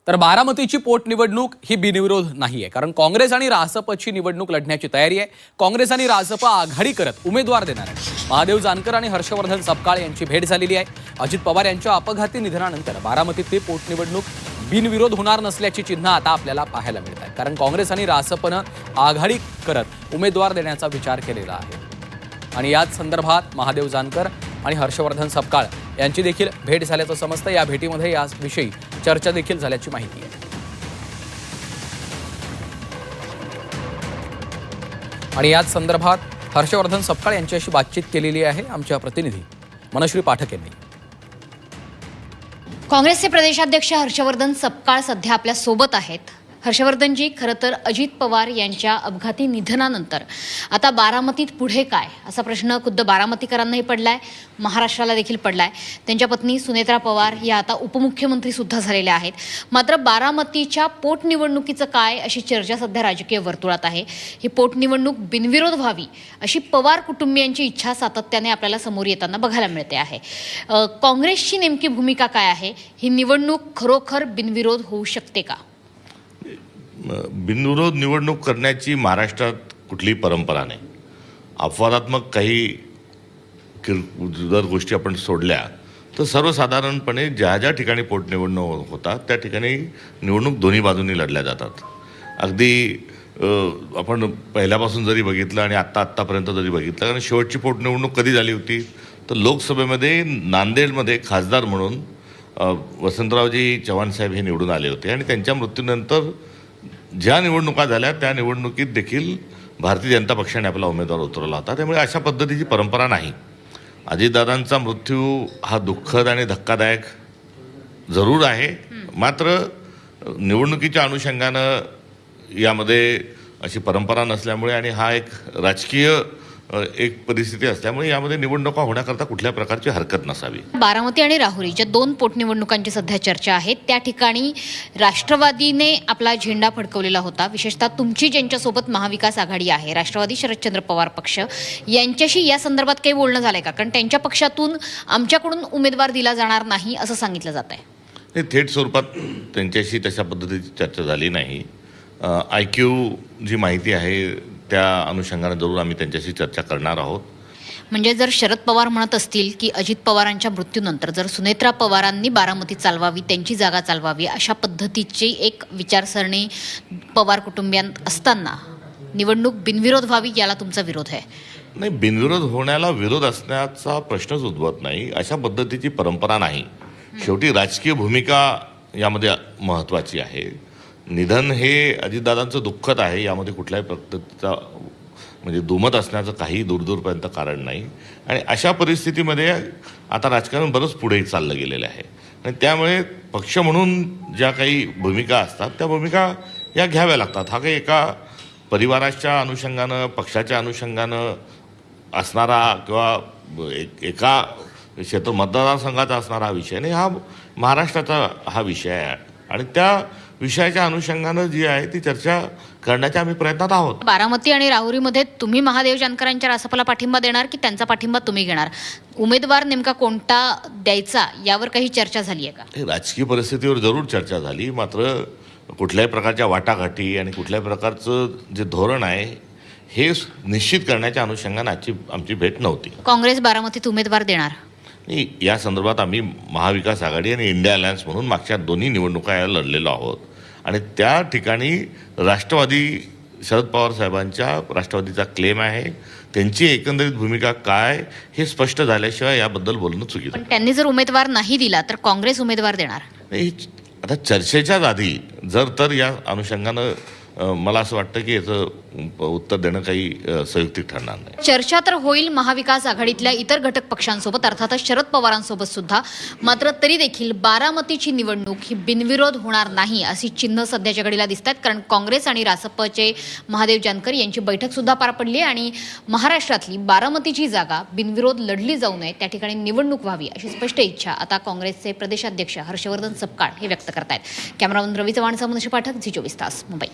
तर बारामतीची पोटनिवडणूक ही बिनविरोध नाहीये, कारण काँग्रेस आणि रासपची निवडणूक लढण्याची तयारी आहे. काँग्रेस आणि रासप आघाडी करत उमेदवार देणार आहे. महादेव जानकर आणि हर्षवर्धन सपकाळ यांची भेट झालेली आहे. अजित पवार यांच्या अपघाती निधनानंतर बारामतीतली पोटनिवडणूक बिनविरोध होणार नसल्याची चिन्ह आता आपल्याला पाहायला मिळत आहेत, कारण काँग्रेस आणि रासपनं आघाडी करत उमेदवार देण्याचा विचार केलेला आहे. आणि याच संदर्भात महादेव जानकर आणि हर्षवर्धन सपकाळ यांची देखील भेट झाल्याचं समजतं. या भेटीमध्ये याविषयी चर्चा देखील झाल्याची माहिती आहे. आणि याच संदर्भात हर्षवर्धन सपकाळ यांच्याशी बातचीत केलेली आहे आमच्या प्रतिनिधी मनश्री पाठक यांनी. काँग्रेसचे प्रदेशाध्यक्ष हर्षवर्धन सपकाळ सध्या आपल्या सोबत आहेत. हर्षवर्धनजी, खरं तर अजित पवार यांच्या अपघाती निधनानंतर आता बारामतीत पुढे काय असा प्रश्न खुद्द बारामतीकरांनाही पडलाय, महाराष्ट्राला देखील पडलाय. त्यांच्या पत्नी सुनेत्रा पवार या आता उपमुख्यमंत्री सुद्धा झालेल्या आहेत. मात्र बारामतीच्या पोटनिवडणुकीचं काय अशी चर्चा सध्या राजकीय वर्तुळात आहे. ही पोटनिवडणूक बिनविरोध व्हावी अशी पवार कुटुंबियांची इच्छा सातत्याने आपल्याला समोर येताना बघायला मिळते आहे. काँग्रेसची नेमकी भूमिका काय आहे? ही निवडणूक खरोखर बिनविरोध होऊ शकते का? बिनविरोध निवडणूक करण्याची महाराष्ट्रात कुठलीही परंपरा नाही. अपवादात्मक काही जर गोष्टी आपण सोडल्या तर सर्वसाधारणपणे ज्या ज्या ठिकाणी पोटनिवडणूक होतात त्या ठिकाणी निवडणूक दोन्ही बाजूंनी लढल्या जातात. अगदी आपण पहिल्यापासून जरी बघितलं आणि आत्तापर्यंत जरी बघितलं, कारण शेवटची पोटनिवडणूक कधी झाली होती तर लोकसभेमध्ये नांदेडमध्ये खासदार म्हणून वसंतरावजी चव्हाण साहेब हे निवडून आले होते. आणि त्यांच्या मृत्यूनंतर ज्या निवडणुका झाल्या त्या निवडणुकीत देखील भारतीय जनता पक्षाने आपला उमेदवार उतरवला होता. त्यामुळे अशा पद्धतीची परंपरा नाही. अजितदादांचा मृत्यू हा दुःखद आणि धक्कादायक जरूर आहे, मात्र निवडणुकीच्या अनुषंगानं यामध्ये अशी परंपरा नसल्यामुळे आणि हा एक राजकीय एक परिस्थिती असल्यामुळे यामध्ये निवडणुका होण्याकरता कुठल्या प्रकारची हरकत नसावी. बारामती आणि राहुरी ज्या दोन पोटनिवडणुकांची सध्या चर्चा आहे त्या ठिकाणी राष्ट्रवादीने आपला झेंडा फडकवलेला होता. विशेषतः तुमची ज्यांच्यासोबत महाविकास आघाडी आहे, राष्ट्रवादी शरदचंद्र पवार पक्ष, यांच्याशी या संदर्भात काही बोलणं झालंय का? कारण त्यांच्या पक्षातून आमच्याकडून उमेदवार दिला जाणार नाही असं सांगितलं जात आहे. थेट स्वरूपात त्यांच्याशी तशा पद्धतीची चर्चा झाली नाही. IQ जी माहिती आहे त्या अनुषंगाने जरूर आम्ही त्यांच्याशी चर्चा करणार आहोत. म्हणजे जर शरद पवार म्हणत असतील की अजित पवारांच्या मृत्यूनंतर जर सुनेत्रा पवारांनी बारामती चालवावी, त्यांची जागा चालवावी, अशा पद्धतीची एक विचारसरणी पवार कुटुंबियांत असताना निवडणूक बिनविरोध व्हावी याला तुमचा विरोध आहे? नाही, बिनविरोध होण्याला विरोध असण्याचा प्रश्नच उद्भवत नाही. अशा पद्धतीची परंपरा नाही. शेवटी राजकीय भूमिका यामध्ये महत्त्वाची आहे. निधन हे अजितदादांचं दुःखद आहे, यामध्ये कुठल्याही पद्धतीचा म्हणजे दुमत असण्याचं काही दूरपर्यंत कारण नाही. आणि अशा परिस्थितीमध्ये आता राजकारण बरंच पुढे चाललं गेलेलं आहे. आणि त्यामुळे पक्ष म्हणून ज्या काही भूमिका असतात त्या भूमिका या घ्याव्या लागतात. हा काही एका परिवाराच्या अनुषंगानं, पक्षाच्या अनुषंगानं असणारा किंवा एका मतदारसंघाचा असणारा हा विषय नाही. हा महाराष्ट्राचा हा विषय आहे आणि त्या विषयाच्या अनुषंगानं जी आहे ती चर्चा करण्याच्या आम्ही प्रयत्नात आहोत. बारामती आणि राहुरीमध्ये तुम्ही महादेव जानकरांच्या रासपाला पाठिंबा देणार की त्यांचा पाठिंबा तुम्ही घेणार? उमेदवार नेमका कोणता द्यायचा यावर काही चर्चा झाली आहे का? राजकीय परिस्थितीवर जरूर चर्चा झाली, मात्र कुठल्याही प्रकारच्या वाटाघाटी आणि कुठल्याही प्रकारचं जे धोरण आहे हे निश्चित करण्याच्या अनुषंगानं आमची भेट नव्हती. काँग्रेस बारामतीत उमेदवार देणार? या संदर्भात आम्ही महाविकास आघाडी आणि इंडिया अलायन्स म्हणून मागच्या दोन्ही निवडणुका या लढलेलो आहोत. आणि त्या ठिकाणी राष्ट्रवादी शरद पवार साहेबांच्या राष्ट्रवादीचा क्लेम आहे. त्यांची एकंदरीत भूमिका काय हे स्पष्ट झाल्याशिवाय याबद्दल बोलणं चुकीचं. पण त्यांनी जर उमेदवार नाही दिला तर काँग्रेस उमेदवार देणार? नाही, आता चर्चेच्याच आधी जर तर या अनुषंगानं मला असं वाटतं की याचं उत्तर देणं काही संयुक्तिक ठरणार नाही. चर्चा तर होईल महाविकास आघाडीतल्या इतर घटक पक्षांसोबत, अर्थातच शरद पवारांसोबत सुद्धा. मात्र तरी देखील बारामतीची निवडणूक ही बिनविरोध होणार नाही अशी चिन्ह सध्याच्या घडीला दिसत आहेत. कारण काँग्रेस आणि रासपचे महादेव जानकर यांची बैठक सुद्धा पार पडली आणि महाराष्ट्रातली बारामतीची जागा बिनविरोध लढली जाऊ नये, त्या ठिकाणी निवडणूक व्हावी अशी स्पष्ट इच्छा आता काँग्रेसचे प्रदेशाध्यक्ष हर्षवर्धन सपकाळ हे व्यक्त करतायत. कॅमेरामन रवी चव्हाण, मनश्री पाठक, झी 24 तास, मुंबई.